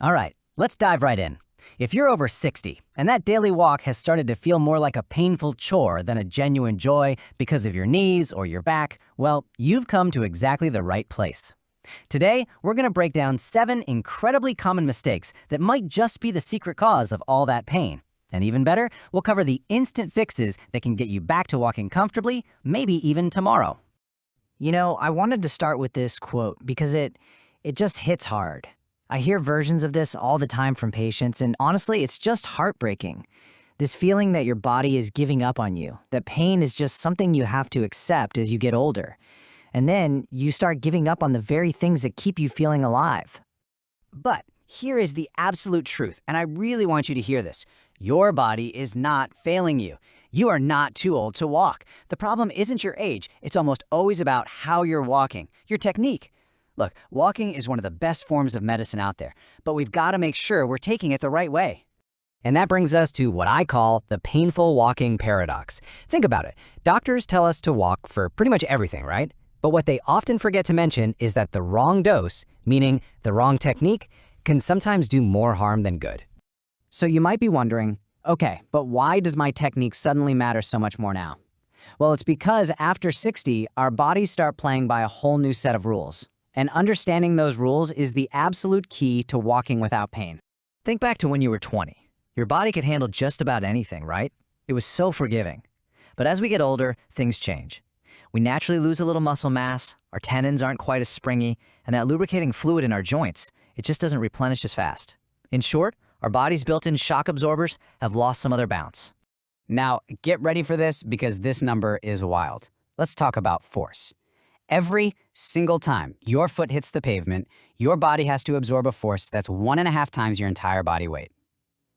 All right, let's dive right in. If you're over 60 and that daily walk has started to feel more like a painful chore than a genuine joy because of your knees or your back, well, you've come to exactly the right place. Today, we're going to break down 7 incredibly common mistakes that might just be the secret cause of all that pain. And even better, we'll cover the instant fixes that can get you back to walking comfortably, maybe even tomorrow. I wanted to start with this quote because it just hits hard. I hear versions of this all the time from patients, and honestly, it's just heartbreaking. This feeling that your body is giving up on you, that pain is just something you have to accept as you get older. And then you start giving up on the very things that keep you feeling alive. But here is the absolute truth, and I really want you to hear this. Your body is not failing you. You are not too old to walk. The problem isn't your age. It's almost always about how you're walking, your technique. Look, walking is one of the best forms of medicine out there, but we've got to make sure we're taking it the right way. And that brings us to what I call the painful walking paradox. Think about it. Doctors tell us to walk for pretty much everything, right? But what they often forget to mention is that the wrong dose, meaning the wrong technique, can sometimes do more harm than good. So you might be wondering, okay, but why does my technique suddenly matter so much more now? Well, it's because after 60, our bodies start playing by a whole new set of rules. And understanding those rules is the absolute key to walking without pain. Think back to when you were 20. Your body could handle just about anything, right? It was so forgiving. But as we get older, things change. We naturally lose a little muscle mass, our tendons aren't quite as springy, and that lubricating fluid in our joints, it just doesn't replenish as fast. In short, our body's built-in shock absorbers have lost some of their bounce. Now, get ready for this because this number is wild. Let's talk about force. Every single time your foot hits the pavement, your body has to absorb a force that's 1.5 times your entire body weight.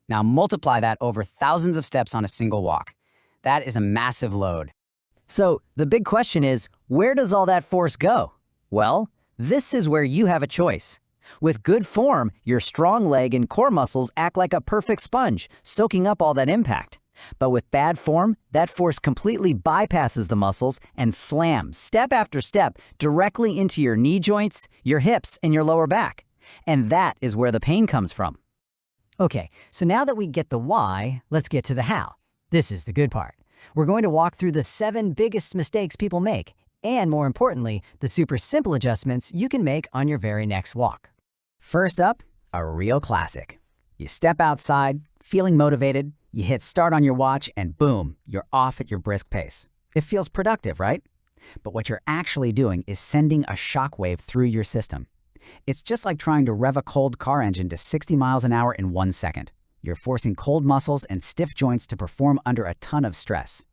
Now multiply that over thousands of steps on a single walk. That is a massive load. So the big question is, where does all that force go? Well, this is where you have a choice. With good form, your strong leg and core muscles act like a perfect sponge, soaking up all that impact. But with bad form, that force completely bypasses the muscles and slams, step after step, directly into your knee joints, your hips, and your lower back. And that is where the pain comes from. Okay, so now that we get the why, let's get to the how. This is the good part. We're going to walk through the 7 biggest mistakes people make, and more importantly, the super simple adjustments you can make on your very next walk. First up, a real classic. You step outside, feeling motivated, you hit start on your watch, and boom, you're off at your brisk pace. It feels productive, right? But what you're actually doing is sending a shockwave through your system. It's just like trying to rev a cold car engine to 60 miles an hour in 1 second. You're forcing cold muscles and stiff joints to perform under a ton of stress.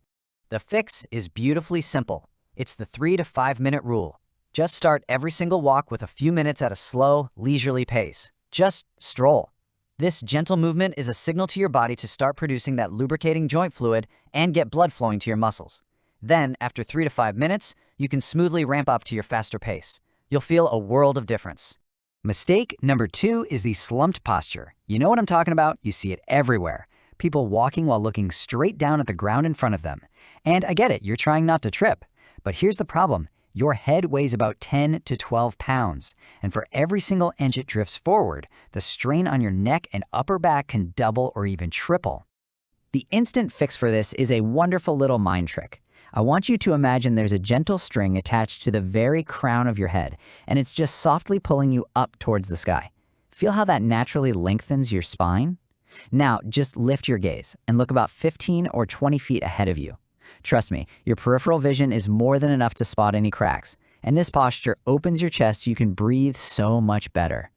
The fix is beautifully simple. It's the 3 to 5 minute rule. Just start every single walk with a few minutes at a slow, leisurely pace. Just stroll. This gentle movement is a signal to your body to start producing that lubricating joint fluid and get blood flowing to your muscles. Then, after 3 to 5 minutes, you can smoothly ramp up to your faster pace. You'll feel a world of difference. Mistake number 2 is the slumped posture. You know what I'm talking about? You see it everywhere. People walking while looking straight down at the ground in front of them. And I get it, you're trying not to trip. But here's the problem. Your head weighs about 10 to 12 pounds, and for every single inch it drifts forward, the strain on your neck and upper back can double or even triple. The instant fix for this is a wonderful little mind trick. I want you to imagine there's a gentle string attached to the very crown of your head, and it's just softly pulling you up towards the sky. Feel how that naturally lengthens your spine? Now, just lift your gaze and look about 15 or 20 feet ahead of you. Trust me, your peripheral vision is more than enough to spot any cracks, and this posture opens your chest so you can breathe so much better.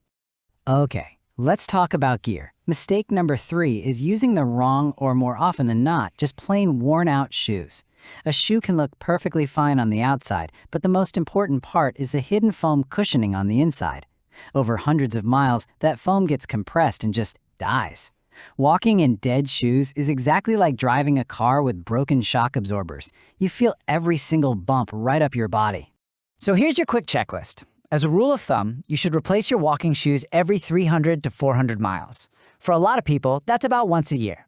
Okay, let's talk about gear. Mistake number 3 is using the wrong, or more often than not, just plain worn-out shoes. A shoe can look perfectly fine on the outside, but the most important part is the hidden foam cushioning on the inside. Over hundreds of miles, that foam gets compressed and just dies. Walking in dead shoes is exactly like driving a car with broken shock absorbers. You feel every single bump right up your body. So here's your quick checklist. As a rule of thumb, you should replace your walking shoes every 300 to 400 miles. For a lot of people, that's about once a year.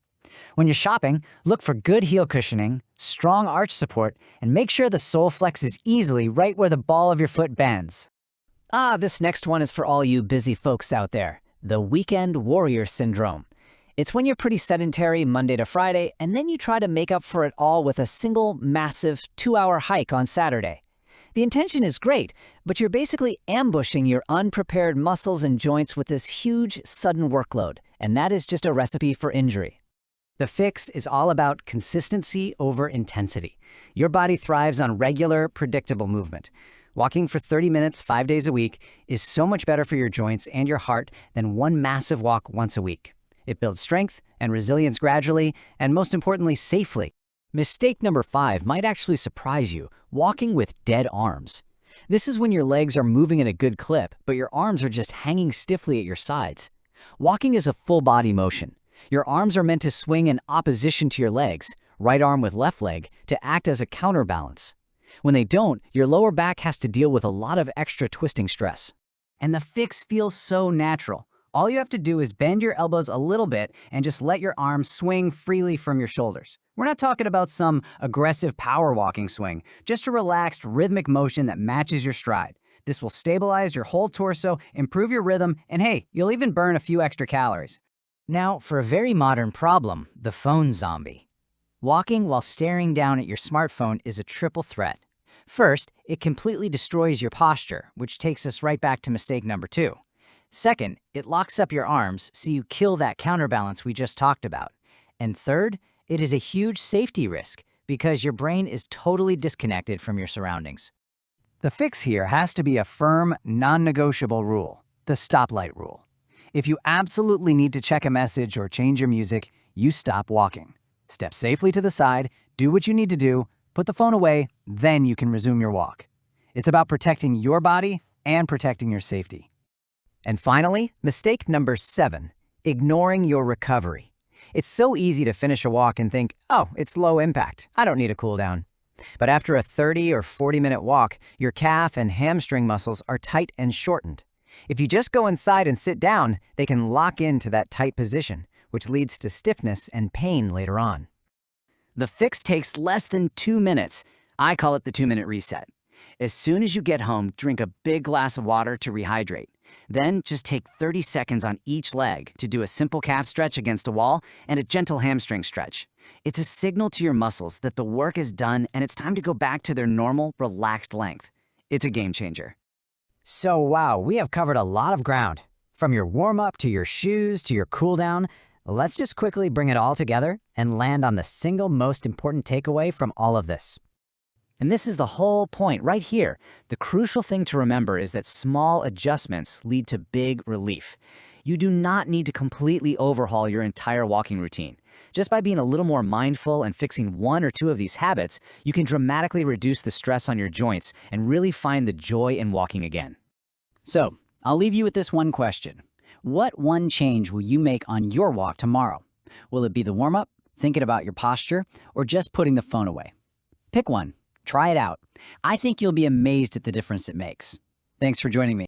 When you're shopping, look for good heel cushioning, strong arch support, and make sure the sole flexes easily right where the ball of your foot bends. This next one is for all you busy folks out there. The weekend warrior syndrome. It's when you're pretty sedentary Monday to Friday, and then you try to make up for it all with a single, massive 2-hour hike on Saturday. The intention is great, but you're basically ambushing your unprepared muscles and joints with this huge, sudden workload, and that is just a recipe for injury. The fix is all about consistency over intensity. Your body thrives on regular, predictable movement. Walking for 30 minutes 5 days a week is so much better for your joints and your heart than one massive walk once a week. It builds strength and resilience gradually, and most importantly, safely. Mistake number 5 might actually surprise you: walking with dead arms. This is when your legs are moving at a good clip, but your arms are just hanging stiffly at your sides. Walking is a full body motion. Your arms are meant to swing in opposition to your legs, right arm with left leg, to act as a counterbalance. When they don't, your lower back has to deal with a lot of extra twisting stress. And the fix feels so natural. All you have to do is bend your elbows a little bit and just let your arms swing freely from your shoulders. We're not talking about some aggressive power walking swing, just a relaxed, rhythmic motion that matches your stride. This will stabilize your whole torso, improve your rhythm, and hey, you'll even burn a few extra calories. Now, for a very modern problem, the phone zombie. Walking while staring down at your smartphone is a triple threat. First, it completely destroys your posture, which takes us right back to mistake number 2. Second, it locks up your arms, so you kill that counterbalance we just talked about. And third, it is a huge safety risk because your brain is totally disconnected from your surroundings. The fix here has to be a firm, non-negotiable rule: the stoplight rule. If you absolutely need to check a message or change your music, you stop walking. Step safely to the side, do what you need to do, put the phone away, then you can resume your walk. It's about protecting your body and protecting your safety. And finally, mistake number 7, ignoring your recovery. It's so easy to finish a walk and think, oh, it's low impact, I don't need a cool down. But after a 30 or 40-minute walk, your calf and hamstring muscles are tight and shortened. If you just go inside and sit down, they can lock into that tight position, which leads to stiffness and pain later on. The fix takes less than 2 minutes. I call it the 2-minute reset. As soon as you get home, drink a big glass of water to rehydrate. Then just take 30 seconds on each leg to do a simple calf stretch against a wall and a gentle hamstring stretch. It's a signal to your muscles that the work is done and it's time to go back to their normal, relaxed length. It's a game changer. So wow, we have covered a lot of ground. From your warm-up to your shoes to your cool-down, let's just quickly bring it all together and land on the single most important takeaway from all of this. And this is the whole point right here. The crucial thing to remember is that small adjustments lead to big relief. You do not need to completely overhaul your entire walking routine. Just by being a little more mindful and fixing 1 or 2 of these habits, you can dramatically reduce the stress on your joints and really find the joy in walking again. So, I'll leave you with this one question. What one change will you make on your walk tomorrow? Will it be the warm-up, thinking about your posture, or just putting the phone away? Pick one. Try it out. I think you'll be amazed at the difference it makes. Thanks for joining me.